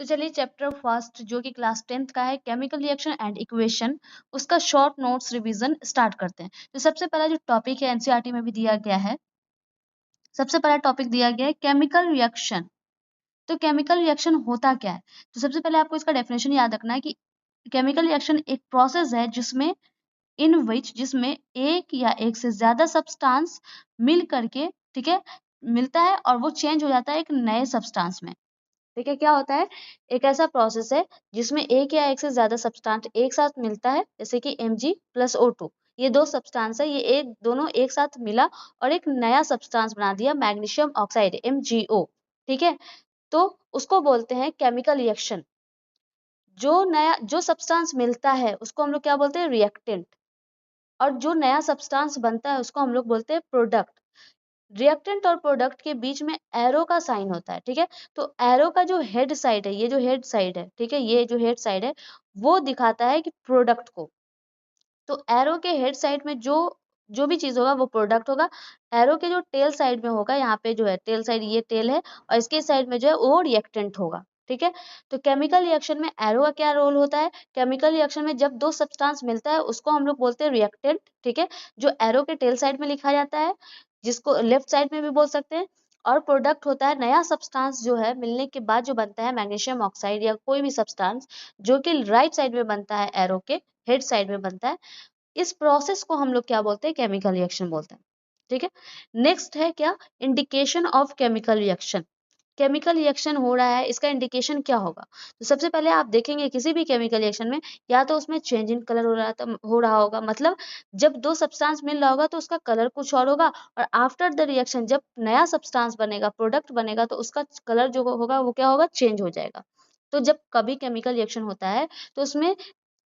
तो चलिए chapter first जो कि क्लास 10th का है केमिकल रिएक्शन एंड इक्वेशन, उसका शॉर्ट नोट्स रिवीजन स्टार्ट करते हैं। तो सबसे पहला जो टॉपिक है एनसीईआरटी में भी दिया गया है, सबसे पहला टॉपिक दिया गया है केमिकल रिएक्शन। तो केमिकल रिएक्शन होता क्या है? तो सबसे पहले आपको इसका डेफिनेशन याद रखना है कि केमिकल रिएक्शन एक प्रोसेस है जिसमें एक या एक से ज्यादा सब्सटेंस मिल करके, ठीक है, मिलता है और वो चेंज हो जाता है एक नए सब्सटेंस में। ठीक है, क्या होता है? एक ऐसा प्रोसेस है जिसमें एक या एक से ज्यादा सब्सटेंस एक साथ मिलता है, जैसे कि Mg+O2। ये दो सब्सटेंस है, ये एक दोनों एक साथ मिला और एक नया सब्सटेंस बना दिया, मैग्नीशियम ऑक्साइड MgO। ठीक है, तो उसको बोलते हैं केमिकल रिएक्शन। जो सब्सटेंस मिलता है उसको हम लोग क्या बोलते हैं? रिएक्टेंट। और जो नया सब्सटेंस बनता है उसको हम लोग बोलते हैं प्रोडक्ट। रिएक्टेंट और प्रोडक्ट के बीच में एरो का साइन होता है। ठीक है, तो एरो का जो हेड साइड है, ये जो हेड साइड है, ठीक है, ये जो हेड साइड है वो दिखाता है कि प्रोडक्ट को। तो एरो के हेड साइड में जो जो भी चीज होगा वो प्रोडक्ट होगा। एरो के जो टेल साइड में होगा, यहाँ पे जो है टेल साइड, ये टेल है, और इसके साइड में जो है वो रिएक्टेंट होगा। ठीक है, तो केमिकल रिएक्शन में एरो का क्या रोल होता है? केमिकल रिएक्शन में जब दो सब्सटेंस मिलता है उसको हम लोग बोलते हैं रिएक्टेंट। ठीक है, जो एरो के टेल साइड में लिखा जाता है, जिसको लेफ्ट साइड में भी बोल सकते हैं। और प्रोडक्ट होता है नया सब्सटेंस जो है मिलने के बाद जो बनता है, मैग्नीशियम ऑक्साइड या कोई भी सब्सटेंस जो कि राइट साइड में बनता है, एरो के हेड साइड में बनता है। इस प्रोसेस को हम लोग क्या बोलते हैं? केमिकल रिएक्शन बोलते हैं। ठीक है, नेक्स्ट है क्या? Indication of chemical reaction. Chemical reaction हो रहा है, इसका इंडिकेशन क्या होगा? तो सबसे पहले आप देखेंगे किसी भी केमिकल रिएक्शन में या तो उसमें चेंज इन कलर हो रहा होगा, मतलब जब दो सब्सटेंस मिल रहा होगा तो उसका कलर कुछ और होगा, और आफ्टर द रिएक्शन जब नया सब्सटेंस बनेगा, प्रोडक्ट बनेगा, तो उसका कलर जो होगा वो क्या होगा? चेंज हो जाएगा। तो जब कभी केमिकल रिएक्शन होता है तो उसमें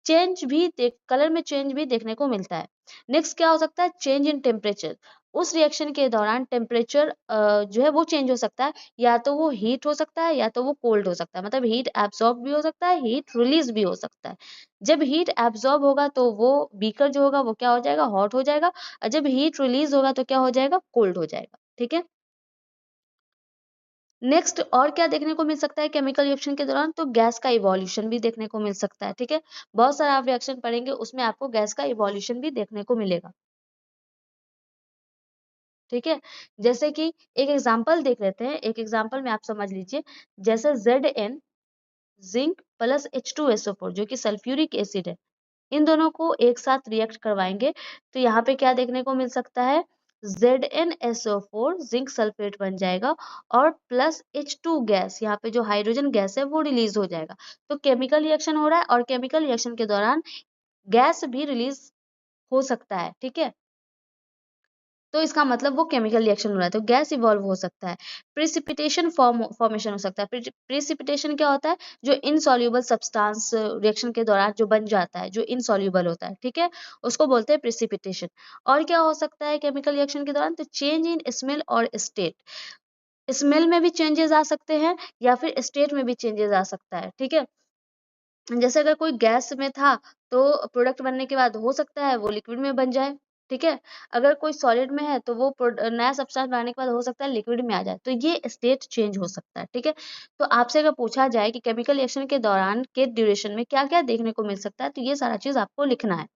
कलर में चेंज भी देखने को मिलता है। नेक्स्ट क्या हो सकता है? Change in temperature. उस रिएक्शन के दौरान टेम्परेचर जो है वो चेंज हो सकता है, या तो वो हीट हो सकता है या तो वो कोल्ड हो सकता है, मतलब हीट एब्जॉर्ब भी हो सकता है, हीट रिलीज भी हो सकता है। जब हीट एब्जॉर्ब होगा तो वो बीकर जो होगा वो क्या हो जाएगा? हॉट हो जाएगा, और जब हीट रिलीज होगा तो क्या हो जाएगा? कोल्ड हो जाएगा। ठीक है, नेक्स्ट और क्या देखने को मिल सकता है केमिकल रिएक्शन के दौरान? तो गैस का इवोल्यूशन भी देखने को मिल सकता है। ठीक है, बहुत सारा आप रिएक्शन पढ़ेंगे उसमें आपको गैस का इवोल्यूशन भी देखने को मिलेगा। ठीक है, जैसे कि एक एग्जांपल देख लेते हैं, एक एग्जांपल में आप समझ लीजिए, जैसे Zn जिंक प्लस H2SO4 जो कि सल्फ्यूरिक एसिड है, इन दोनों को एक साथ रिएक्ट करवाएंगे तो यहाँ पे क्या देखने को मिल सकता है? ZnSO4 जिंक सल्फेट बन जाएगा, और प्लस H2 गैस, यहाँ पे जो हाइड्रोजन गैस है वो रिलीज हो जाएगा। तो केमिकल रिएक्शन हो रहा है और केमिकल रिएक्शन के दौरान गैस भी रिलीज हो सकता है। ठीक है, तो इसका मतलब वो केमिकल रिएक्शन हो रहा है, तो गैस इवॉल्व हो सकता है। प्रेसिपिटेशन फॉर्मेशन हो सकता है। प्रेसिपिटेशन क्या होता है? जो इनसॉल्युबल सब्सटेंस रिएक्शन के दौरान जो बन जाता है, जो इनसॉल्युबल होता है, ठीक है, उसको बोलते हैं प्रेसिपिटेशन। और क्या हो सकता है केमिकल रिएक्शन के दौरान? तो चेंज इन स्मेल और स्टेट। स्मेल में भी चेंजेस आ सकते हैं या फिर स्टेट में भी चेंजेस आ सकता है। ठीक है, जैसे अगर कोई गैस में था तो प्रोडक्ट बनने के बाद हो सकता है वो लिक्विड में बन जाए। ठीक है, अगर कोई सॉलिड में है तो वो नया सब्सटेंस बनाने के बाद हो सकता है लिक्विड में आ जाए, तो ये स्टेट चेंज हो सकता है। ठीक है, तो आपसे अगर पूछा जाए कि केमिकल रिएक्शन के दौरान के ड्यूरेशन में क्या क्या देखने को मिल सकता है, तो ये सारा चीज आपको लिखना है।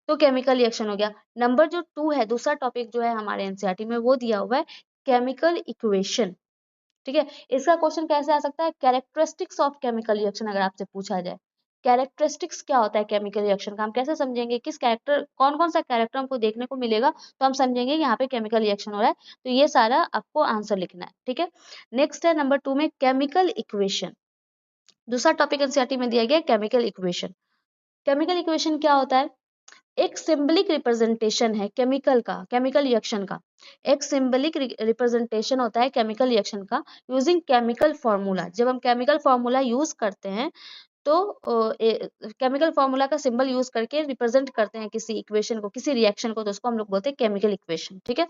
तो केमिकल रिएक्शन हो गया। नंबर जो 2 है, दूसरा टॉपिक जो है हमारे एनसीईआरटी में, वो दिया हुआ है केमिकल इक्वेशन। ठीक है, इसका क्वेश्चन कैसे आ सकता है? कैरेक्टरिस्टिक्स ऑफ केमिकल रिएक्शन अगर आपसे पूछा जाए, कैरेक्टरिस्टिक्स क्या होता है केमिकल रिएक्शन का, हम कैसे समझेंगे? किस कैरेक्टर, कौन कौन सा कैरेक्टर हमको देखने को मिलेगा तो हम समझेंगे कि यहाँ पे केमिकल रिएक्शन हो रहा है? तो ये सारा आपको आंसर लिखना है। ठीक है, नेक्स्ट है नंबर 2 में केमिकल इक्वेशन। दूसरा टॉपिक एनसीईआरटी में दिया गया केमिकल इक्वेशन। केमिकल इक्वेशन क्या होता है? एक सिंबलिक रिप्रेजेंटेशन है केमिकल का, केमिकल रिएक्शन का। एक सिंबलिक रिप्रेजेंटेशन होता है केमिकल रिएक्शन का यूजिंग केमिकल फॉर्मूला। जब हम केमिकल फॉर्मूला यूज करते हैं तो केमिकल फॉर्मूला का सिंबल यूज करके रिप्रेजेंट करते हैं किसी इक्वेशन को, किसी रिएक्शन को, तो उसको हम लोग बोलते हैं केमिकल इक्वेशन। ठीक है,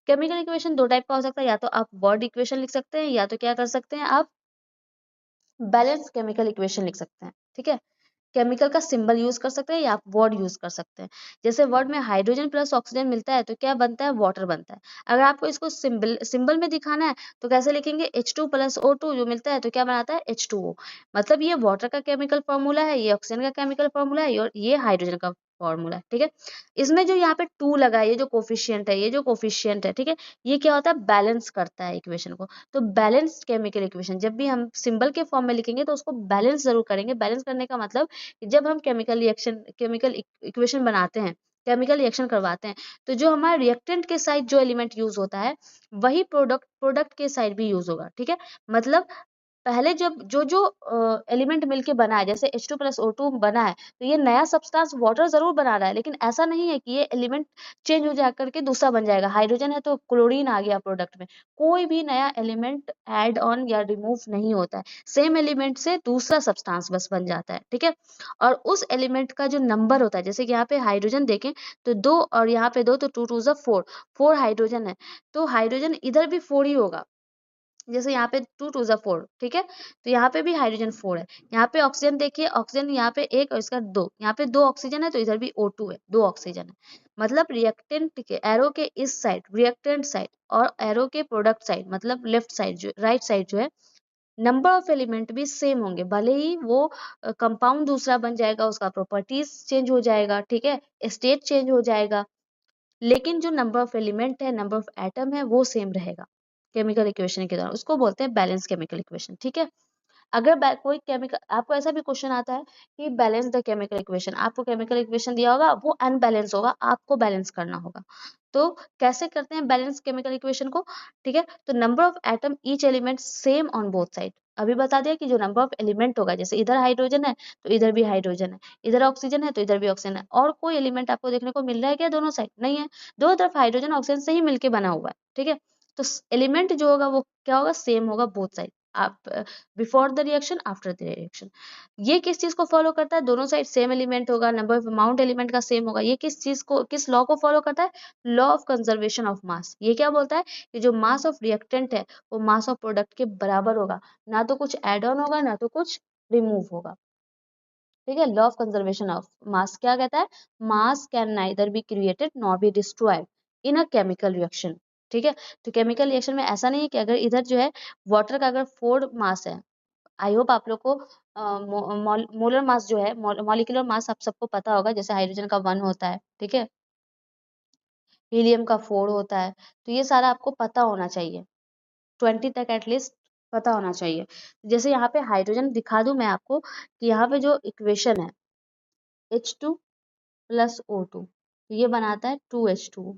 केमिकल इक्वेशन दो टाइप का हो सकता है, या तो आप वर्ड इक्वेशन लिख सकते हैं या तो क्या कर सकते हैं आप बैलेंस केमिकल इक्वेशन लिख सकते हैं। ठीक है, केमिकल का सिंबल यूज कर सकते हैं या आप वर्ड यूज कर सकते हैं। जैसे वर्ड में हाइड्रोजन प्लस ऑक्सीजन मिलता है तो क्या बनता है, वाटर बनता है। अगर आपको इसको सिंबल सिंबल में दिखाना है तो कैसे लिखेंगे, H2 प्लस O2 जो मिलता है तो क्या बनाता है, H2O। मतलब ये वाटर का केमिकल फॉर्मूला है, ये ऑक्सीजन का केमिकल फॉर्मूला है और ये हाइड्रोजन का फॉर्मूला है। ठीक है, इसमें जो यहाँ पे 2 लगा है, ये जो कोफिशियंट है, ये जो कोफिशियंट है, ठीक है, ये क्या होता है, बैलेंस करता है इक्वेशन को। तो बैलेंस्ड केमिकल इक्वेशन जब भी हम सिंबल के फॉर्म में लिखेंगे तो उसको बैलेंस जरूर करेंगे। बैलेंस करने का मतलब जब हम केमिकल इक्वेशन बनाते हैं, केमिकल रिएक्शन करवाते हैं, तो जो हमारा रिएक्टेंट के साइड जो एलिमेंट यूज होता है वही प्रोडक्ट के साइड भी यूज होगा। ठीक है, मतलब पहले जब जो जो एलिमेंट मिलके बना है, जैसे H2 + O2 बना है, तो ये नया सब्सटेंस वाटर जरूर बना रहा है, लेकिन ऐसा नहीं है कि ये एलिमेंट चेंज हो जा करके दूसरा बन जाएगा। हाइड्रोजन है तो क्लोरीन आ गया प्रोडक्ट में, कोई भी नया एलिमेंट ऐड ऑन या रिमूव नहीं होता है, सेम एलिमेंट से दूसरा सब्सटेंस बस बन जाता है। ठीक है, और उस एलिमेंट का जो नंबर होता है, जैसे कि यहाँ पे हाइड्रोजन देखें तो 2 और यहाँ पे 2, तो 2 × 2 = 4, 4 हाइड्रोजन है, तो हाइड्रोजन इधर भी 4 ही होगा। जैसे यहाँ पे 2 × 2 = 4, ठीक है, तो यहाँ पे भी हाइड्रोजन 4 है। यहाँ पे ऑक्सीजन देखिए, ऑक्सीजन यहाँ पे 1 और इसका 2, यहाँ पे 2 ऑक्सीजन है तो इधर भी O2 है, 2 ऑक्सीजन है। मतलब रिएक्टेंट के एरो के इस साइड, रिएक्टेंट साइड, और एरो के प्रोडक्ट साइड, मतलब लेफ्ट साइड जो राइट साइड जो है, नंबर ऑफ एलिमेंट भी सेम होंगे। भले ही वो कंपाउंड दूसरा बन जाएगा, उसका प्रॉपर्टीज चेंज हो जाएगा, ठीक है, स्टेट चेंज हो जाएगा, लेकिन जो नंबर ऑफ एलिमेंट है, नंबर ऑफ एटम है, वो सेम रहेगा केमिकल इक्वेशन के दौरान। उसको बोलते हैं बैलेंस केमिकल इक्वेशन। ठीक है, अगर कोई केमिकल, आपको ऐसा भी क्वेश्चन आता है कि बैलेंस द केमिकल इक्वेशन, आपको केमिकल इक्वेशन दिया होगा, वो अनबैलेंस होगा, आपको बैलेंस करना होगा। तो कैसे करते हैं बैलेंस केमिकल इक्वेशन को, ठीक है, तो number of atom each element same on both side. अभी बता दिया कि जो नंबर ऑफ एलिमेंट होगा, जैसे इधर हाइड्रोजन है तो इधर भी हाइड्रोजन है, इधर ऑक्सीजन है तो इधर भी ऑक्सीजन है, और कोई एलिमेंट आपको देखने को मिल रहा है क्या दोनों साइड, नहीं है, दोनों तरफ हाइड्रोजन ऑक्सीजन से ही मिलके बना हुआ है। ठीक है, तो एलिमेंट जो होगा वो क्या होगा, सेम होगा बोथ साइड, आप before the reaction, after the reaction. ये किस चीज को फॉलो करता है, दोनों साइड सेम एलिमेंट होगा, नंबर ऑफ अमाउंट एलिमेंट का सेम होगा। ये किस चीज को, किस लॉ को फॉलो करता है, law of conservation of mass. ये क्या बोलता है कि जो मास ऑफ रिएक्टेंट है वो मास ऑफ प्रोडक्ट के बराबर होगा, ना तो कुछ एड ऑन होगा ना तो कुछ रिमूव होगा। ठीक है, law of conservation of mass क्या कहता है, मास can neither be created nor be destroyed in a chemical reaction. ठीक है, तो केमिकल रिएक्शन में ऐसा नहीं है कि अगर इधर जो है वाटर का अगर 4 मास है, आई होप आप लोग को मोलर मास जो है, मॉलिक्यूलर मास आप सबको पता होगा, जैसे हाइड्रोजन का 1 होता है, ठीक है, हीलियम का 4 होता है, तो ये सारा आपको पता होना चाहिए, 20 तक एटलीस्ट पता होना चाहिए। जैसे यहाँ पे हाइड्रोजन दिखा दूं मैं आपको कि यहाँ पे जो इक्वेशन है H2 + O2, ये बनाता है 2H2,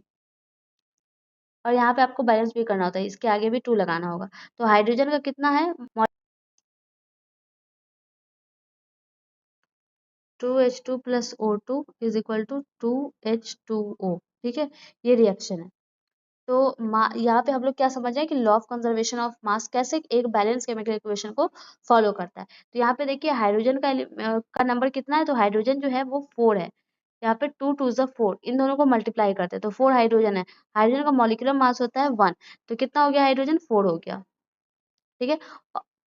और यहाँ पे आपको बैलेंस भी करना होता है, इसके आगे भी 2 लगाना होगा। तो हाइड्रोजन का कितना है, 2H2 + O2 = 2H2O। ठीक है, ये रिएक्शन है। तो यहाँ पे हम लोग क्या समझ रहे हैं कि law of conservation of mass कैसे एक बैलेंस केमिकल इक्वेशन को फॉलो करता है। तो यहाँ पे देखिए हाइड्रोजन का नंबर कितना है, तो हाइड्रोजन जो है वो 4 है। यहाँ पे 2 × 2 = 4, इन दोनों को मल्टीप्लाई करते हैं तो 4 हाइड्रोजन है। हाइड्रोजन का मॉलिक्यूलर मास होता है 1, तो कितना हो गया, हाइड्रोजन 4 हो गया। ठीक है,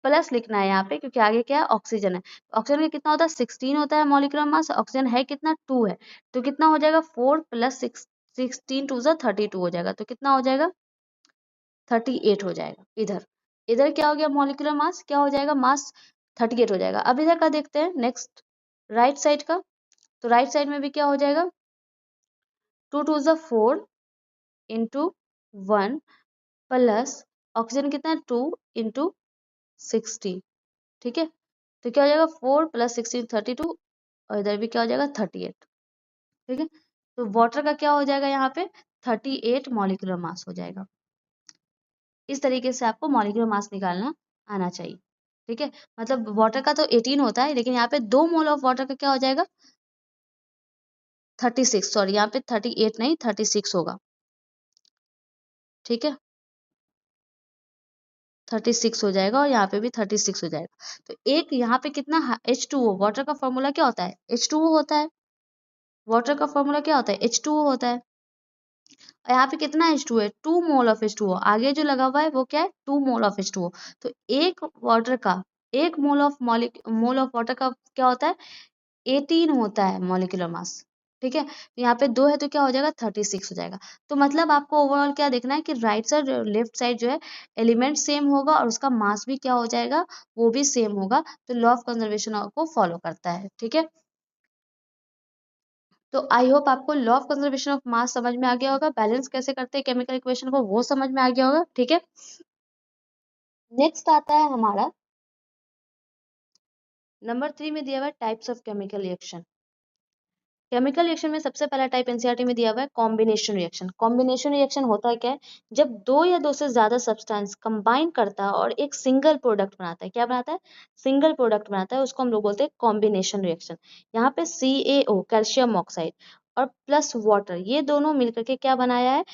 प्लस लिखना है यहाँ पे क्योंकि आगे क्या है, ऑक्सीजन है। ऑक्सीजन का कितना होता है, 16 होता है मॉलिक्यूलर मास, ऑक्सीजन है कितना, 2 है, तो कितना हो जाएगा, 4 + 6, 16 × 2 = 32 हो जाएगा, तो कितना हो जाएगा, 38 हो जाएगा। इधर इधर क्या हो गया, मॉलिक्यूलर मास क्या हो जाएगा, मास 38 हो जाएगा। अब इधर का देखते हैं नेक्स्ट, राइट साइड का, तो राइट साइड में भी क्या हो जाएगा, 2 × 2 = 4 × 1 प्लस ऑक्सीजन कितना है, 2 × 60। ठीक है, तो क्या हो जाएगा, 4 + 16 32, और इधर भी क्या हो जाएगा, 38। ठीक है, तो वाटर का क्या हो जाएगा, यहाँ पे 38 मॉलिक्यूलर मास हो जाएगा। इस तरीके से आपको मॉलिक्यूलर मास निकालना आना चाहिए। ठीक है, मतलब वाटर का तो 18 होता है, लेकिन यहाँ पे 2 मोल ऑफ वाटर का क्या हो जाएगा, 36, सॉरी यहाँ पे 38 नहीं 36 होगा। ठीक है, 36 हो जाएगा और यहाँ पे भी 36 हो जाएगा। तो एक यहाँ पे कितना, H2O, वाटर का फॉर्मूला क्या होता है, H2O होता है, वाटर का फॉर्मूला क्या होता है, H2O होता है। यहाँ पे कितना H2 है, 2 मोल ऑफ H2O, आगे जो लगा हुआ है वो क्या है, 2 मोल ऑफ H2O। तो एक वाटर का, एक मोल ऑफ वाटर का क्या होता है, 18 होता है मॉलिक्यूलर मास, ठीक है। तो यहाँ पे 2 है तो क्या हो जाएगा, 36 हो जाएगा। तो मतलब आपको ओवरऑल क्या देखना है कि राइट साइड लेफ्ट साइड जो है एलिमेंट सेम होगा और उसका मास भी क्या हो जाएगा, वो भी सेम होगा। तो लॉ ऑफ कंजर्वेशन को फॉलो करता है, ठीक है। तो आई होप आपको law of conservation of mass समझ में आ गया होगा, बैलेंस कैसे करते हैं केमिकल इक्वेशन को वो समझ में आ गया होगा, ठीक है। नेक्स्ट आता है हमारा नंबर 3 में दिया हुआ है types of chemical reaction. Chemical reaction में सबसे पहला टाइप एनसीईआरटी में दिया हुआ है कॉम्बिनेशन रिएक्शन। कॉम्बिनेशन रिएक्शन होता है क्या है, जब दो या दो से ज्यादा सब्सटेंस कंबाइन करता है और एक सिंगल प्रोडक्ट बनाता है। क्या बनाता है, सिंगल प्रोडक्ट बनाता है, उसको हम लोग बोलते हैं कॉम्बिनेशन रिएक्शन। यहाँ पे CaO कैल्शियम ऑक्साइड और प्लस वाटर, ये दोनों मिलकर के क्या बनाया है,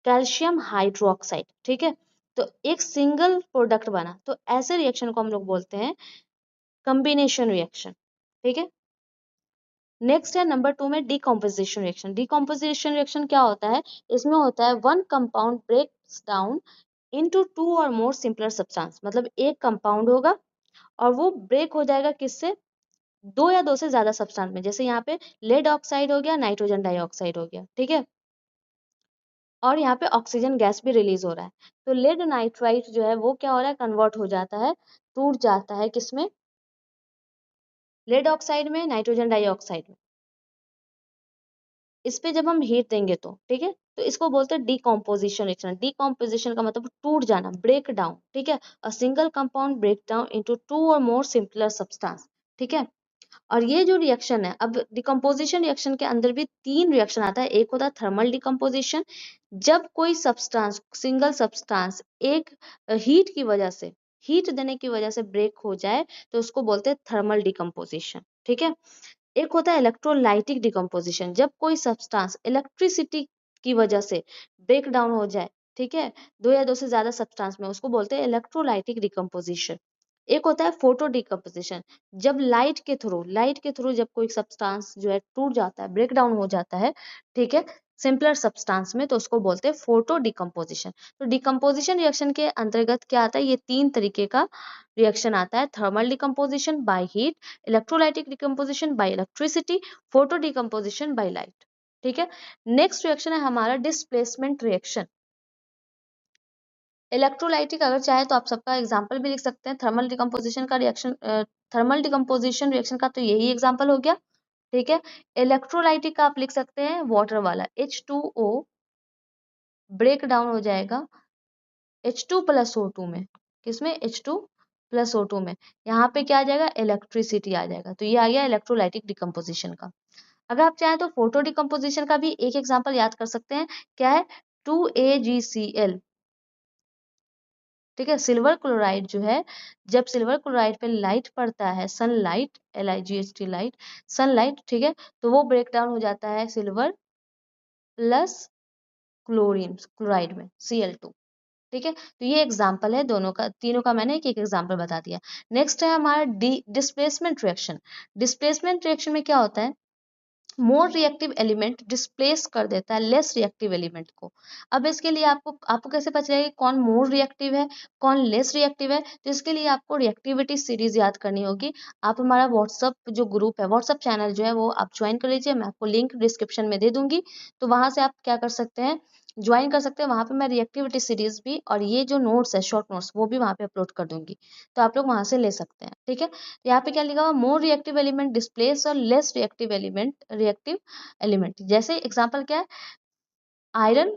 कैल्शियम हाइड्रोक्साइड, ठीक है। तो एक सिंगल प्रोडक्ट बना, तो ऐसे रिएक्शन को हम लोग बोलते हैं कॉम्बिनेशन रिएक्शन, ठीक है। नेक्स्ट है नंबर 2 में डिकम्पोजिशन रिएक्शन। डिकम्पोजिशन रिएक्शन क्या होता है, इसमें होता है one compound breaks down into two और मोर सिंपलर सब्सटेंस। मतलब एक कंपाउंड होगा और वो ब्रेक हो जाएगा किससे, दो या दो से ज्यादा सब्सटेंस में। जैसे यहाँ पे लेड ऑक्साइड हो गया, नाइट्रोजन डाइऑक्साइड हो गया, ठीक है। और यहाँ पे ऑक्सीजन गैस भी रिलीज हो रहा है। तो लेड नाइट्राइट जो है वो क्या हो रहा है, कन्वर्ट हो जाता है, टूट जाता है किसमें, लेड ऑक्साइड में, नाइट्रोजन डाइऑक्साइड में। इस पे जब हम हीट देंगे तो ठीक है, तो इसको बोलते हैं डिकम्पोजिशन रिएक्शन। डिकम्पोजिशन का मतलब टूट जाना, ब्रेक डाउन, ठीक है। A single compound break down into two और मोर सिंपलर सब्सटेंस, ठीक है। और ये जो रिएक्शन है, अब डिकम्पोजिशन रिएक्शन के अंदर भी तीन रिएक्शन आता है। एक होता है थर्मल डिकम्पोजिशन, जब कोई सब्सटेंस, सिंगल सब्सटेंस एक हीट की वजह से, हीट देने की वजह से ब्रेक हो जाए तो उसको बोलते हैं थर्मल डिकम्पोजिशन, ठीक है। एक होता है इलेक्ट्रोलाइटिक डिकम्पोजिशन, जब कोई सब्सटेंस इलेक्ट्रिसिटी की वजह से ब्रेक डाउन हो जाए, ठीक है, दो या दो से ज्यादा सब्सटेंस में, उसको बोलते हैं इलेक्ट्रोलाइटिक डिकम्पोजिशन। एक होता है फोटो डिकम्पोजिशन, जब लाइट के थ्रू जब कोई सब्सटेंस जो है टूट जाता है, ब्रेक डाउन हो जाता है, ठीक है, सिंपलर सब्सटेंस में, तो उसको बोलते हैं फोटो डिकम्पोजिशन। तो डिकम्पोजिशन रिएक्शन के अंतर्गत क्या आता है, ये तीन तरीके का रिएक्शन आता है, thermal decomposition by heat, electrolytic decomposition bye electricity, photo decomposition by light, ठीक है। नेक्स्ट रिएक्शन है हमारा डिस्प्लेसमेंट रिएक्शन। इलेक्ट्रोलाइटिक अगर चाहे तो आप सबका एग्जांपल भी लिख सकते हैं, थर्मल डिकम्पोजिशन का रिएक्शन, थर्मल डिकम्पोजिशन रिएक्शन का तो यही एग्जांपल हो गया, ठीक है। इलेक्ट्रोलाइटिक का आप लिख सकते हैं वाटर वाला, H2O ब्रेक डाउन हो जाएगा H2 प्लस O2 में, किसमें, H2 प्लस O2 में। यहाँ पे क्या आ जाएगा, इलेक्ट्रिसिटी आ जाएगा। तो ये आ गया इलेक्ट्रोलाइटिक डिकम्पोजिशन का। अगर आप चाहें तो फोटो डिकम्पोजिशन का भी एक एग्जांपल याद कर सकते हैं, क्या है, 2AgCl, ठीक है। सिल्वर क्लोराइड जो है, जब सिल्वर क्लोराइड पे लाइट पड़ता है, सनलाइट, LIGHT लाइट, सनलाइट, ठीक है, तो वो ब्रेक डाउन हो जाता है सिल्वर प्लस क्लोरीन क्लोराइड में, Cl2, ठीक है। तो ये एग्जाम्पल है दोनों का, तीनों का मैंने एक एक एग्जाम्पल बता दिया। नेक्स्ट है हमारा डिस्प्लेसमेंट रिएक्शन। डिस्प्लेसमेंट रिएक्शन में क्या होता है, मोर रिएक्टिव एलिमेंट डिस्प्लेस कर देता है लेस रिएक्टिव एलिमेंट को। अब इसके लिए आपको आपको कैसे पता चलेगा कौन मोर रिएक्टिव है, कौन लेस रिएक्टिव है, तो इसके लिए आपको रिएक्टिविटी सीरीज याद करनी होगी। आप हमारा व्हाट्सअप जो ग्रुप है, व्हाट्सअप चैनल जो है वो आप ज्वाइन कर लीजिए, मैं आपको लिंक डिस्क्रिप्शन में दे दूंगी। तो वहां से आप क्या कर सकते हैं, ज्वाइन कर सकते हैं। वहां पे मैं रिएक्टिविटी सीरीज भी और ये जो नोट्स है, शॉर्ट नोट्स, वो भी वहां पे अपलोड कर दूंगी, तो आप लोग वहां से ले सकते हैं, ठीक है। यहाँ पे क्या लिखा हुआ, मोर रिएक्टिव एलिमेंट डिस्प्लेस और लेस रिएक्टिव एलिमेंट जैसे एग्जांपल क्या है, iron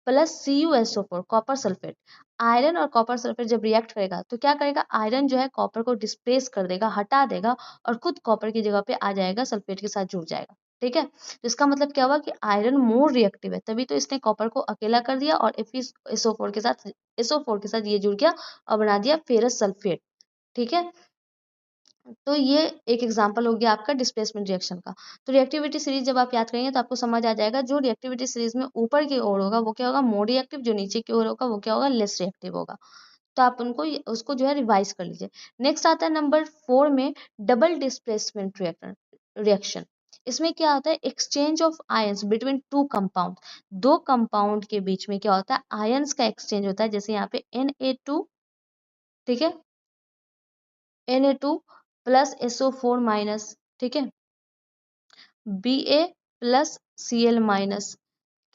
plus CuSO4 copper sulphate. Iron और कॉपर सल्फेट जब रिएक्ट करेगा तो क्या करेगा, आयरन जो है कॉपर को डिस्प्लेस कर देगा, हटा देगा, और खुद कॉपर की जगह पे आ जाएगा, सल्फेट के साथ जुड़ जाएगा, ठीक है। तो इसका मतलब क्या हुआ कि आयरन मोर रिएक्टिव है, तभी तो इसने कॉपर को अकेला कर दिया और SO4 के साथ ये जुड़ गया और बना दिया फेरस सल्फेट, ठीक है। तो ये एक एग्जांपल हो गया आपका डिस्प्लेसमेंट रिएक्शन का। तो रिएक्टिविटी सीरीज जब आप याद करेंगे तो आपको समझ आ जाएगा, जो रिएक्टिविटी सीरीज में ऊपर की ओर होगा वो क्या होगा, मोर रिएक्टिव, जो नीचे की ओर होगा वो क्या होगा, लेस रिएक्टिव होगा। तो आप उनको उसको जो है रिवाइज कर लीजिए। नेक्स्ट आता है नंबर 4 में डबल डिस्प्लेसमेंट रिएक्शन। इसमें क्या होता है, exchange of ions between two compound. दो कंपाउंड के बीच में क्या होता है, आयंस का एक्सचेंज होता है। जैसे यहाँ पे Na2, ठीक है, Na2 प्लस SO4 माइनस, ठीक है, Ba+Cl-,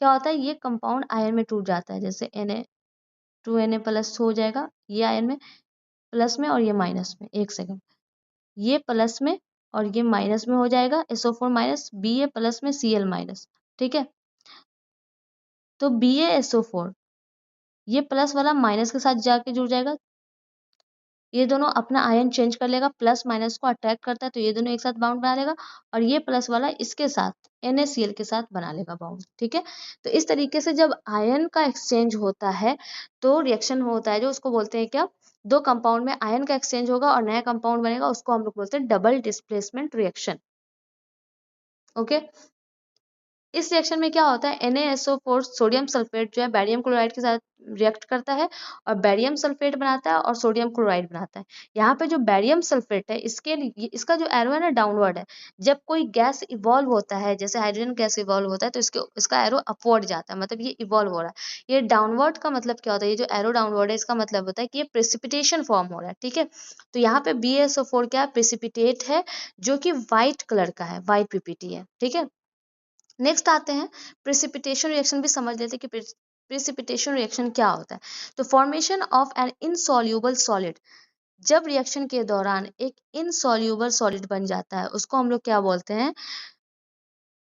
क्या होता है, ये कंपाउंड आयन में टूट जाता है, जैसे Na2Na+ हो जाएगा, ये आयन में प्लस में और ये माइनस में। एक सेकंड, ये प्लस में और ये माइनस में हो जाएगा, SO4- Ba+में Cl-, ठीक है। तो BaSO4 ये प्लस वाला माइनस के साथ जाके जुड़ जाएगा, ये दोनों अपना आयन चेंज कर लेगा, प्लस माइनस को अट्रैक्ट करता है तो ये दोनों एक साथ बाउंड बना लेगा, और ये प्लस वाला इसके साथ NaCl के साथ बना लेगा बाउंड, ठीक है। तो इस तरीके से जब आयन का एक्सचेंज होता है तो रिएक्शन होता है जो उसको बोलते हैं क्या, दो कंपाउंड में आयन का एक्सचेंज होगा और नया कंपाउंड बनेगा, उसको हम लोग बोलते हैं डबल डिस्प्लेसमेंट रिएक्शन। ओके, इस रिएक्शन में क्या होता है, NaSO4 सोडियम सल्फेट जो है बैरियम क्लोराइड के साथ रिएक्ट करता है और बैरियम सल्फेट बनाता है और सोडियम क्लोराइड बनाता है। यहाँ पे जो बैरियम सल्फेट है इसके लिए इसका जो एरो है ना डाउनवर्ड है। जब कोई गैस इवॉल्व होता है, जैसे हाइड्रोजन गैस इवॉल्व होता है तो इसका एरो अपवर्ड जाता है, मतलब ये इवॉल्व हो रहा है। ये डाउनवर्ड का मतलब क्या होता है, ये जो एरो डाउनवर्ड है इसका मतलब होता है कि ये प्रेसिपिटेशन फॉर्म हो रहा है, ठीक है। तो यहाँ पे BaSO4 क्या प्रेसिपिटेट है, जो कि व्हाइट कलर का है, व्हाइट पीपीटी है, ठीक है। नेक्स्ट आते हैं प्रेसिपिटेशन रिएक्शन, भी समझ लेते हैं कि प्रेसिपिटेशन रिएक्शन क्या होता है। तो formation of an insoluble solid, जब रिएक्शन के दौरान एक इनसॉल्यूबल सॉलिड बन जाता है उसको हम लोग क्या बोलते हैं,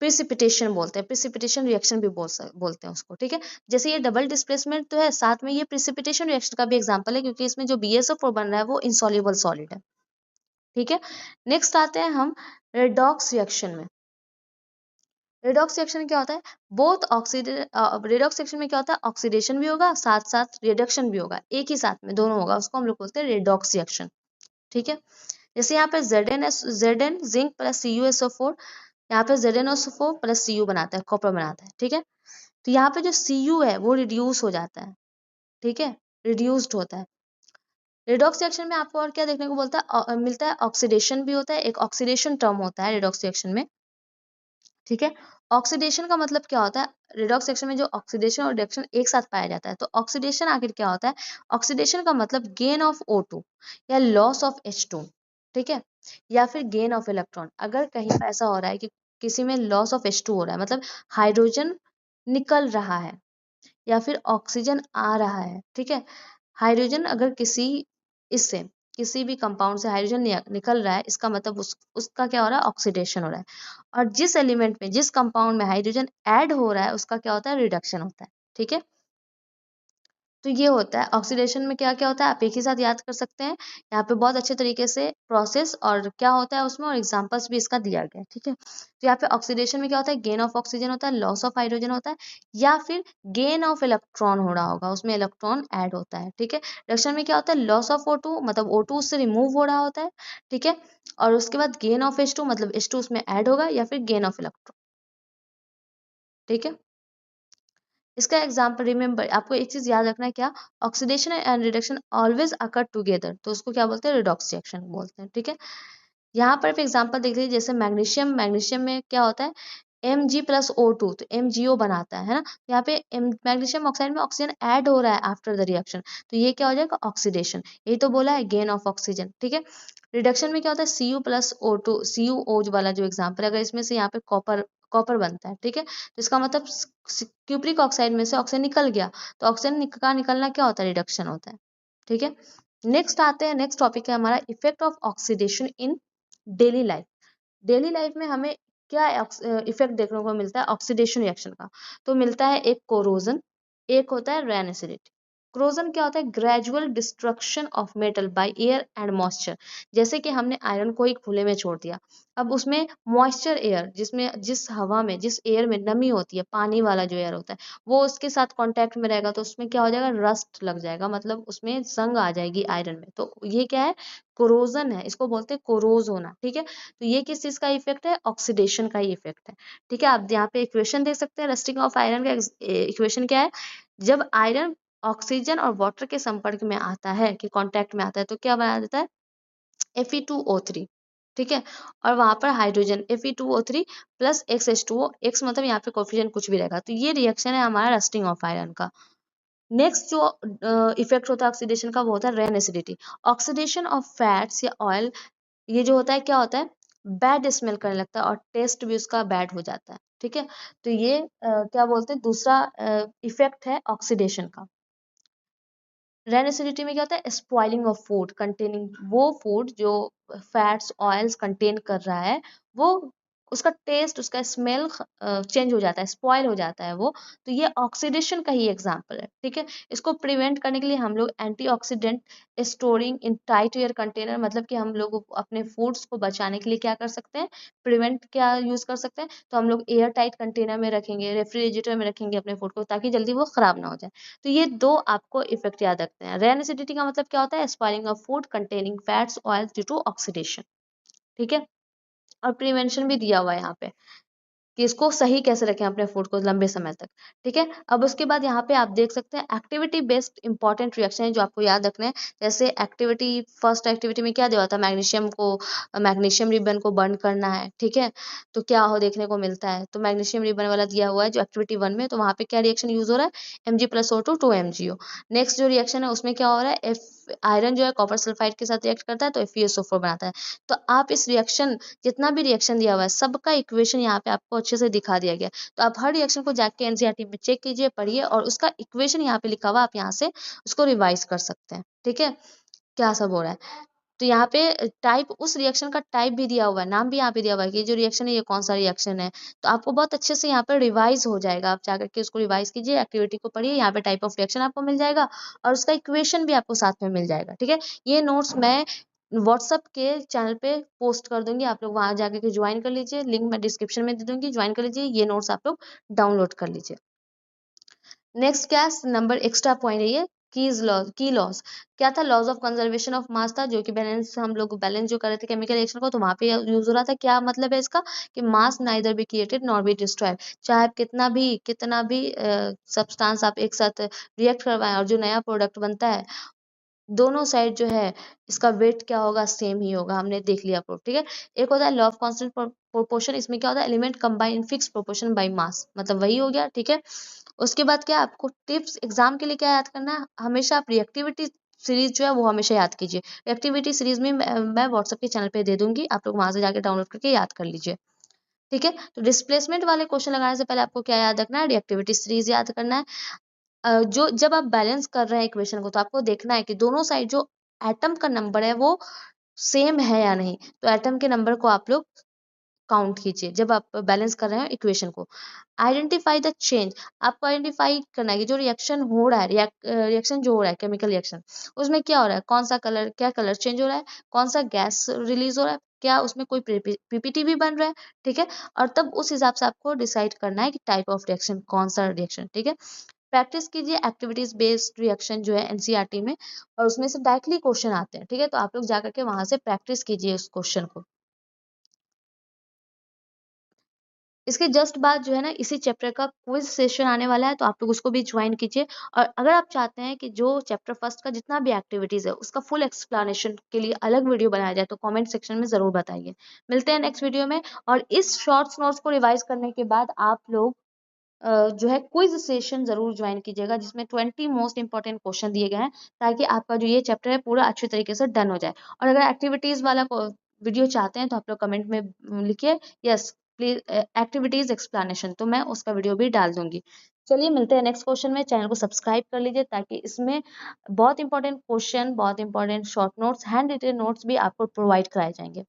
प्रेसिपिटेशन बोलते हैं, प्रेसिपिटेशन रिएक्शन भी बोलते हैं उसको, ठीक है। जैसे ये डबल डिस्प्लेसमेंट तो है, साथ में ये प्रेसिपिटेशन रिएक्शन का भी एग्जांपल है, क्योंकि इसमें जो BaSO4 बन रहा है वो इनसॉल्यूबल सॉलिड है, ठीक है। नेक्स्ट आते हैं हम रेडॉक्स रिएक्शन में। रेडॉक्स रिएक्शन क्या होता है, बोथ रेडॉक्स रिएक्शन में क्या होता है, ऑक्सीडेशन भी होगा साथ साथ रिडक्शन भी होगा, एक ही साथ में दोनों होगा, उसको हम लोग बोलते हैं रेडॉक्स रिएक्शन, ठीक है। जैसे यहाँ पे Zn जिंक प्लस CuSO4, यहाँ पे ZnSO4 प्लस Cu बनाता है, कॉपर बनाता है, ठीक है। तो यहाँ पे जो Cu है वो रिड्यूस हो जाता है, ठीक है, रिड्यूस्ड होता है। रेडॉक्स रिएक्शन में आपको और क्या देखने को मिलता है, ऑक्सीडेशन भी होता है, एक ऑक्सीडेशन टर्म होता है रेडॉक्स रिएक्शन में, ठीक है। ऑक्सीडेशन का मतलब क्या होता है, रिडॉक्स रिएक्शन में जो ऑक्सीडेशन और रिडक्शन एक साथ पाया जाता है, तो ऑक्सीडेशन आखिर क्या होता है, ऑक्सीडेशन का मतलब गेन ऑफ O2 या लॉस ऑफ H2, ठीक है, या फिर गेन ऑफ इलेक्ट्रॉन। अगर कहीं पर ऐसा हो रहा है कि किसी में लॉस ऑफ H2 हो रहा है, मतलब हाइड्रोजन निकल रहा है या फिर ऑक्सीजन आ रहा है, ठीक है। हाइड्रोजन अगर इससे किसी भी कंपाउंड से हाइड्रोजन निकल रहा है, इसका मतलब उसका क्या हो रहा है, ऑक्सीडेशन हो रहा है। और जिस एलिमेंट में, जिस कंपाउंड में हाइड्रोजन ऐड हो रहा है उसका क्या होता है, रिडक्शन होता है, ठीक है। तो ये होता है ऑक्सीडेशन में क्या क्या होता है, आप एक ही साथ याद कर सकते हैं। यहाँ पे बहुत अच्छे तरीके से प्रोसेस और क्या होता है उसमें, और एग्जांपल्स भी इसका दिया गया है, ठीक है। तो यहाँ पे ऑक्सीडेशन में क्या होता है, गेन ऑफ ऑक्सीजन होता है, लॉस ऑफ हाइड्रोजन होता है, या फिर गेन ऑफ इलेक्ट्रॉन हो रहा होगा, उसमें इलेक्ट्रॉन ऐड होता है, ठीक है। रिडक्शन में क्या होता है, लॉस ऑफ O2 मतलब O2 उससे रिमूव हो रहा होता है, ठीक है। और उसके बाद गेन ऑफ H2 मतलब H2 उसमें ऐड होगा, या फिर गेन ऑफ इलेक्ट्रॉन, ठीक है। इसका एग्जाम्पल रिमेंबर, आपको एक चीज याद रखना है, क्या, oxidation and reduction always occur together, तो उसको क्या बोलते हैं, रिडॉक्स रिएक्शन बोलते हैं, ठीक है। यहाँ पर एग्जाम्पल देख लीजिए, जैसे मैग्नीशियम, मैग्नीशियम में क्या होता है, Mg+O2, तो MgO बनाता है ना। यहाँ पे मैग्नीशियम ऑक्साइड में ऑक्सीजन ऐड हो रहा है आफ्टर द रिएक्शन, तो ये क्या हो जाएगा, ऑक्सीडेशन। यही तो बोला है, गेन ऑफ ऑक्सीजन, ठीक है। रिडक्शन में क्या होता है, Cu+O2, CuO वाला जो एग्जाम्पल है, अगर इसमें से यहाँ पे कॉपर कॉपर बनता है, ठीक है, तो इसका मतलब क्यूप्रिक ऑक्साइड में से ऑक्सीजन निकल गया, तो ऑक्सीजन का निकलना क्या होता है, रिडक्शन होता है, ठीक है। नेक्स्ट आते हैं, नेक्स्ट टॉपिक है हमारा effect of oxidation in daily life. Daily life में हमें क्या इफेक्ट देखने को मिलता है ऑक्सीडेशन रिएक्शन का, तो मिलता है एक कोरोजन, एक होता है रेन एसिडिटी। कोरोजन क्या होता है, gradual destruction of metal by air and moisture. जैसे कि हमने आयरन को एक खुले में छोड़ दिया, अब उसमें मॉइस्चर एयर, जिसमें जिस हवा में, जिस एयर में नमी होती है, पानी वाला जो एयर होता है, वो उसके साथ कांटेक्ट में रहेगा, तो उसमें क्या हो जाएगा, रस्ट लग जाएगा, मतलब उसमें जंग आ जाएगी आयरन में, तो ये क्या है, कोरोजन है, इसको बोलते हैं कोरोज होना, ठीक है। तो ये किस चीज का इफेक्ट है, ऑक्सीडेशन का ही इफेक्ट है, ठीक है। आप यहाँ पे इक्वेशन देख सकते हैं, रस्टिंग ऑफ आयरन का इक्वेशन क्या है, जब आयरन ऑक्सीजन और वाटर के संपर्क में आता है, कि कांटेक्ट में आता है, तो क्या बना देता है, Fe2O3, ठीक है। और वहां पर hydrogen Fe2O3 plus XH2O, x मतलब यहाँ पे कोफिशिएंट कुछ भी रहेगा, तो ये रिएक्शन है हमारा रस्टिंग ऑफ आयरन का। नेक्स्ट जो इफेक्ट होता है ऑक्सीडेशन का, वो होता है rain acidity. Oxidation of fats या ऑयल, ये जो होता है क्या होता है, बैड स्मेल करने लगता है और टेस्ट भी उसका बैड हो जाता है। ठीक है, तो ये क्या बोलते हैं, दूसरा इफेक्ट है ऑक्सीडेशन का। रेन एसिडिटी में क्या होता है, स्पॉइलिंग ऑफ फूड कंटेनिंग, वो फूड जो फैट्स ऑयल्स कंटेन कर रहा है वो उसका टेस्ट उसका स्मेल चेंज हो जाता है, स्पॉइल हो जाता है वो। तो ये ऑक्सीडेशन का ही एग्जांपल है। ठीक है, इसको प्रिवेंट करने के लिए हम लोग antioxidant storing in tight air container, मतलब कि हम लोग अपने फूड्स को बचाने के लिए क्या कर सकते हैं, प्रिवेंट क्या यूज कर सकते हैं, तो हम लोग एयर टाइट कंटेनर में रखेंगे, रेफ्रिजरेटर में रखेंगे अपने फूड को, ताकि जल्दी वो खराब ना हो जाए। तो ये दो आपको इफेक्ट याद रखते हैं। रेन एसिडिटी का मतलब क्या होता है, spoiling of food containing fats oils due to oxidation. ठीक है, और प्रिवेंशन भी दिया हुआ है यहाँ पे कि इसको सही कैसे रखें अपने फूड को लंबे समय तक। ठीक है, अब उसके बाद यहाँ पे आप देख सकते हैं एक्टिविटी बेस्ड इंपॉर्टेंट रिएक्शन है जो आपको याद रखना है। जैसे एक्टिविटी, फर्स्ट एक्टिविटी में क्या दिया हुआ था, मैग्नीशियम को, मैग्नीशियम रिबन को बर्न करना है। ठीक है, तो क्या हो देखने को मिलता है, तो मैग्नीशियम रिबन वाला दिया हुआ है जो एक्टिविटी 1 में, तो वहाँ पे क्या रिएक्शन यूज हो रहा है, Mg+O2 2 MgO। नेक्स्ट जो रिएक्शन है उसमें क्या हो रहा है, आयरन जो है कॉपर सल्फाइड के साथ रिएक्ट करता है तो FeSO4 बनाता है। तो आप इस रिएक्शन, जितना भी रिएक्शन दिया हुआ है सबका इक्वेशन यहाँ पे आपको अच्छे से दिखा दिया गया है। तो आप हर रिएक्शन को जाके एनसीईआरटी में चेक कीजिए, पढ़िए, और उसका इक्वेशन यहाँ पे लिखा हुआ आप यहाँ से उसको रिवाइज कर सकते हैं। ठीक है, क्या सब हो रहा है, तो यहाँ पे टाइप, उस रिएक्शन का टाइप भी दिया हुआ है, नाम भी यहाँ पे दिया हुआ है कि ये जो रिएक्शन है ये कौन सा रिएक्शन है। तो आपको बहुत अच्छे से यहाँ पे रिवाइज हो जाएगा, आप जाकर के उसको रिवाइज कीजिए, एक्टिविटी को पढ़िए, यहाँ पे टाइप ऑफ रिएक्शन आपको मिल जाएगा और उसका इक्वेशन भी आपको साथ में मिल जाएगा। ठीक है, ये नोट्स मैं व्हाट्सअप के चैनल पे पोस्ट कर दूंगी, आप लोग वहां जाकर के ज्वाइन कर लीजिए, लिंक मैं डिस्क्रिप्शन में दे दूंगी, ज्वाइन कर लीजिए, ये नोट्स आप लोग डाउनलोड कर लीजिए। नेक्स्ट क्या नंबर एक्स्ट्रा पॉइंट है ये, की लॉस क्या था, loss of conservation of mass था, जो कि बैलेंस, हम लोग बैलेंस जो कर रहे थे केमिकल रिएक्शन को, तो वहां पे यूज हो रहा था। क्या मतलब है इसका, कि mass neither be created nor be destroyed, चाहे आप कितना भी सब्सटेंस आप एक साथ रिएक्ट करवाएं और जो नया प्रोडक्ट बनता है, दोनों साइड जो है इसका वेट क्या होगा, सेम ही होगा, हमने देख लिया प्रूफ। ठीक है, एक होता है लॉ ऑफ कांस्टेंट प्रोपोर्शन, इसमें क्या होता है, element combine in fix proportion by mass, मतलब वही हो गया। ठीक है, उसके बाद क्या आपको टिप्स एग्जाम के लिए क्या याद करना है, हमेशा आप रिएक्टिविटी सीरीज जो है वो हमेशा याद कीजिए। रिएक्टिविटी सीरीज में मैं व्हाट्सएप के चैनल पे दे दूंगी, आप लोग वहां से जाके डाउनलोड करके याद कर लीजिए। ठीक है, तो डिस्प्लेसमेंट वाले क्वेश्चन लगाने से पहले आपको क्या याद रखना है, रिएक्टिविटी सीरीज याद करना है। जो जब आप बैलेंस कर रहे हैं इक्वेशन को, तो आपको देखना है कि दोनों साइड जो एटम का नंबर है वो सेम है या नहीं, तो एटम के नंबर को आप लोग काउंट कीजिए जब आप बैलेंस कर रहे हैं इक्वेशन को। आइडेंटिफाई द चेंज, आपको आइडेंटिफाई करना है कि जो रिएक्शन हो रहा है, रिएक्शन जो हो रहा है केमिकल रिएक्शन, उसमें क्या हो रहा है, कौन सा कलर, क्या कलर चेंज हो रहा है, कौन सा गैस रिलीज हो रहा है, क्या उसमें कोई पीपीटी भी बन रहा है। ठीक है, और तब उस हिसाब से आपको डिसाइड करना है कि टाइप ऑफ रिएक्शन कौन सा रिएक्शन। ठीक है, प्रैक्टिस कीजिए एक्टिविटीज बेस्ड रिएक्शन जो है एनसीईआरटी में, और उसमें से डायरेक्टली क्वेश्चन आते हैं। ठीक है, तो आप लोग जाकर के वहां से प्रैक्टिस कीजिए उस क्वेश्चन को। इसके जस्ट बाद जो है ना, इसी चैप्टर का क्विज सेशन आने वाला है, तो आप लोग उसको भी ज्वाइन कीजिए। और अगर आप चाहते हैं कि जो चैप्टर फर्स्ट का जितना भी एक्टिविटीज है उसका फुल एक्सप्लेनेशन के लिए अलग वीडियो बनाया जाए, तो कमेंट सेक्शन में जरूर बताइए। मिलते हैं नेक्स्ट वीडियो में, और इस शॉर्ट्स नोट्स को रिवाइज करने के बाद आप लोग जो है क्विज सेशन जरूर ज्वाइन कीजिएगा, जिसमें 20 मोस्ट इंपॉर्टेंट क्वेश्चन दिए गए हैं, ताकि आपका जो ये चैप्टर है पूरा अच्छे तरीके से डन हो जाए। और अगर एक्टिविटीज वाला वीडियो चाहते हैं तो आप लोग कमेंट में लिखिए यस प्लीज एक्टिविटीज एक्सप्लेनेशन, तो मैं उसका वीडियो भी डाल दूंगी। चलिए मिलते हैं नेक्स्ट क्वेश्चन में, चैनल को सब्सक्राइब कर लीजिए, ताकि इसमें बहुत इंपॉर्टेंट क्वेश्चन, बहुत important short notes, hand retain notes भी आपको प्रोवाइड कराए जाएंगे।